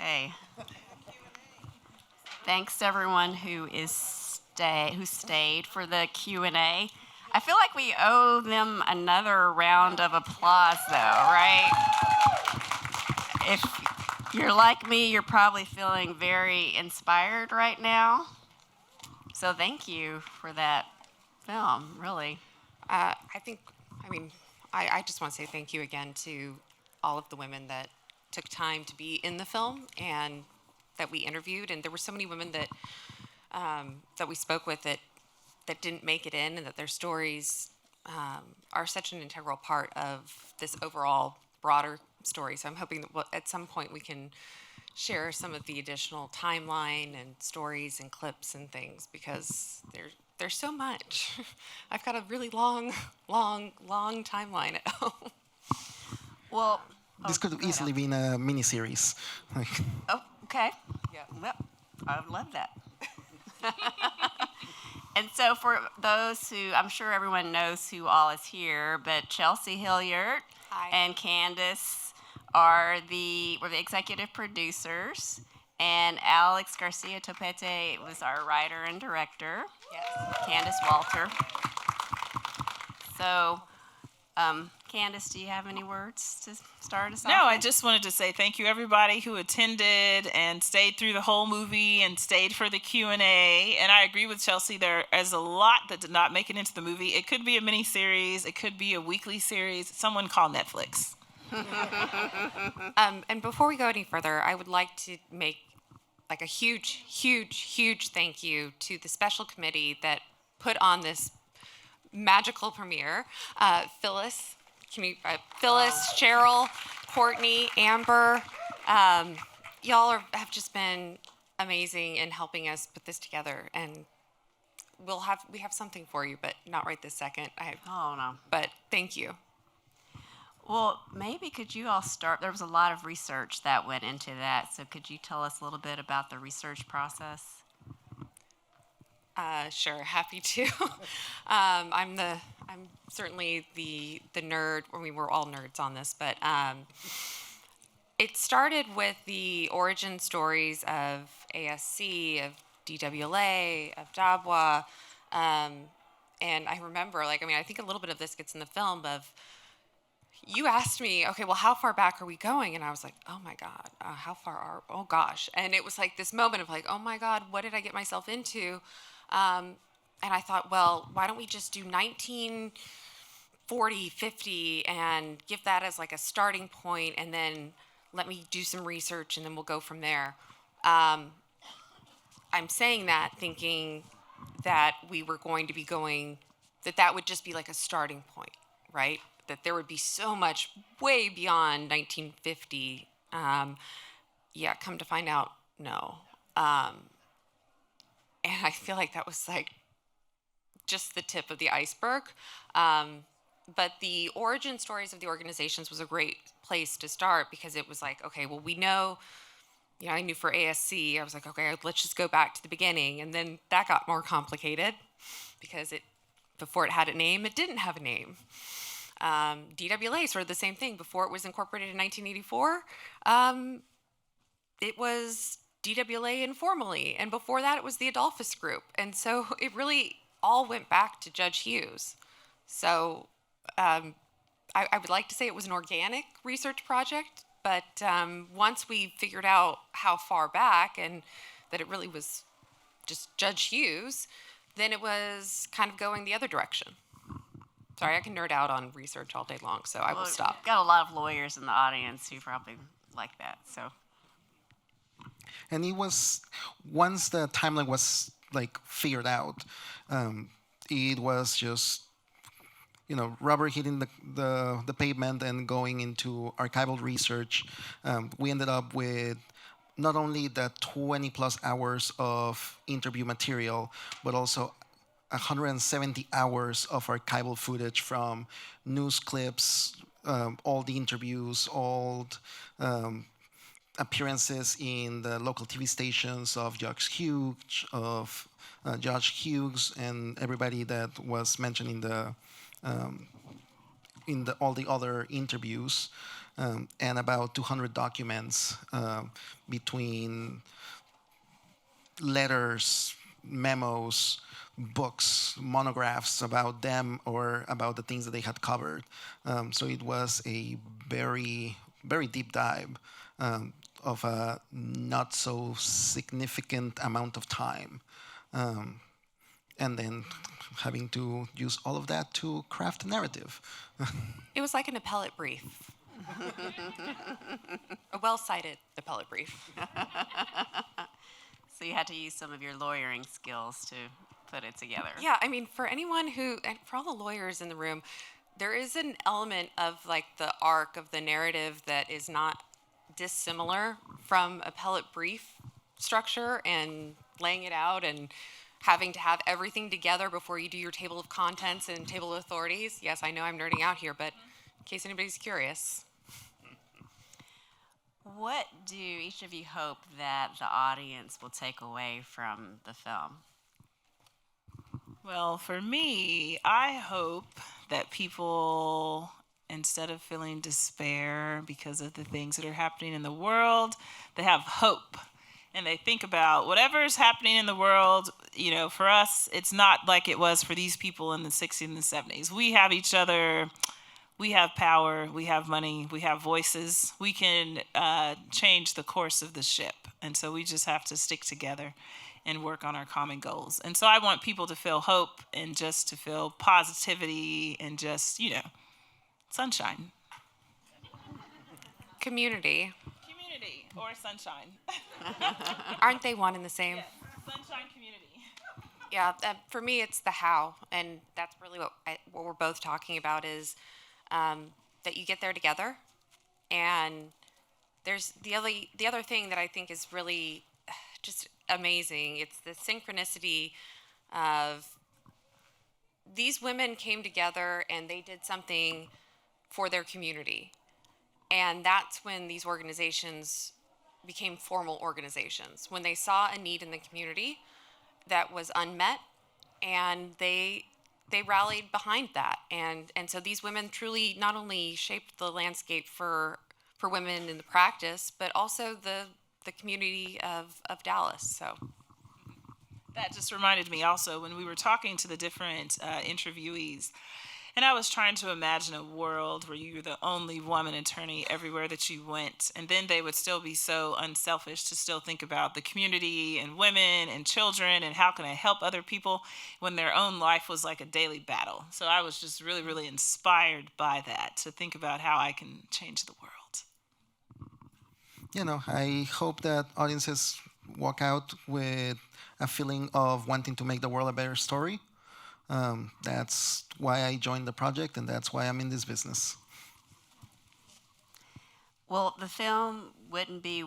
Okay. Thanks to everyone who stayed for the Q&A. I feel like we owe them another round of applause, though, right? If you're like me, you're probably feeling very inspired right now. So thank you for that film, really. I just want to say thank you again to all of the women that took time to be in the film and that we interviewed. And there were so many women that we spoke with that didn't make it in, and that their stories are such an integral part of this overall broader story. So I'm hoping that at some point we can share some of the additional timeline and stories and clips and things, because there's so much. I've got a really long timeline at home. Well, This could have easily been a mini-series. Oh, okay. Yeah. Well, I would love that. And so for those who, I'm sure everyone knows who all is here, but Chelsea Hilliard Hi. and Kandace were the executive producers, and Alex Garcia Topete was our writer and director. Yes. Kandace Walter. So, Kandace, do you have any words to start us off? No, I just wanted to say thank you, everybody who attended and stayed through the whole movie and stayed for the Q&A. And I agree with Chelsea. There is a lot that did not make it into the movie. It could be a mini-series. It could be a weekly series. Someone call Netflix. And before we go any further, I would like to make like a huge thank you to the special committee that put on this magical premiere. Phyllis, Cheryl, Courtney, Amber, y'all have just been amazing in helping us put this together, and we have something for you, but not right this second. Oh, no. But thank you. Well, maybe could you all start? There was a lot of research that went into that, so could you tell us a little bit about the research process? Sure, happy to. I'm certainly the nerd. I mean, we're all nerds on this, but it started with the origin stories of ASC, of DWLA, of DABWA, and I remember, I think a little bit of this gets in the film. Of you asked me, okay, well, how far back are we going? And I was like, oh my God, how far are? Oh gosh, and it was like this moment of like, oh my God, what did I get myself into? And I thought, well, why don't we just do 1940, 50 and give that as like a starting point, and then let me do some research, and then we'll go from there. I'm saying that thinking that we were going to be going, that would just be like a starting point, right? That there would be so much way beyond 1950. Yeah, come to find out, no. And I feel like that was like just the tip of the iceberg. But the origin stories of the organizations was a great place to start, because it was like, okay, well, we know, I knew for ASC, I was like, okay, let's just go back to the beginning. And then that got more complicated, because before it had a name, it didn't have a name. DWLA, sort of the same thing. Before it was incorporated in 1984, it was DWLA informally, and before that it was the Adolphus Group. And so it really all went back to Judge Hughes. So I would like to say it was an organic research project, but once we figured out how far back and that it really was just Judge Hughes, then it was kind of going the other direction. Sorry, I can nerd out on research all day long, so I will stop. We've got a lot of lawyers in the audience who probably like that, so. And it was, once the timeline was figured out, it was just, rubber hitting the pavement and going into archival research. We ended up with not only the 20 plus hours of interview material, but also 170 hours of archival footage from news clips, all the interviews, all appearances in the local TV stations of Judge Hughes, and everybody that was mentioned in all the other interviews, and about 200 documents between letters, memos, books, monographs about them or about the things that they had covered. So it was a very, very deep dive of a not so significant amount of time. And then having to use all of that to craft a narrative. It was like an appellate brief. A well-cited appellate brief. So you had to use some of your lawyering skills to put it together. Yeah, I mean, for anyone who, and for all the lawyers in the room, there is an element of like the arc of the narrative that is not dissimilar from appellate brief structure and laying it out and having to have everything together before you do your table of contents and table of authorities. Yes, I know I'm nerding out here, but in case anybody's curious. What do each of you hope that the audience will take away from the film? Well, for me, I hope that people, instead of feeling despair because of the things that are happening in the world, they have hope. And they think about whatever is happening in the world, you know, for us, it's not like it was for these people in the 60s and the 70s. We have each other. We have power, we have money, we have voices. We can change the course of the ship. And so we just have to stick together and work on our common goals. And so I want people to feel hope and just to feel positivity and just, you know, sunshine. Community. Community or sunshine. Aren't they one and the same? Yes, sunshine community. Yeah, for me, it's the how. And that's really what we're both talking about is that you get there together. And there's the other thing that I think is really just amazing. It's the synchronicity of these women came together and they did something for their community. And that's when these organizations became formal organizations, when they saw a need in the community that was unmet, and they rallied behind that. And so these women truly not only shaped the landscape for women in the practice, but also the community of Dallas. So that just reminded me also when we were talking to the different interviewees, and I was trying to imagine a world where you were the only woman attorney everywhere that you went, and then they would still be so unselfish to still think about the community and women and children and how can I help other people when their own life was like a daily battle. So I was just really, really inspired by that, to think about how I can change the world. You know, I hope that audiences walk out with a feeling of wanting to make the world a better story. That's why I joined the project, and that's why I'm in this business. Well, the film wouldn't be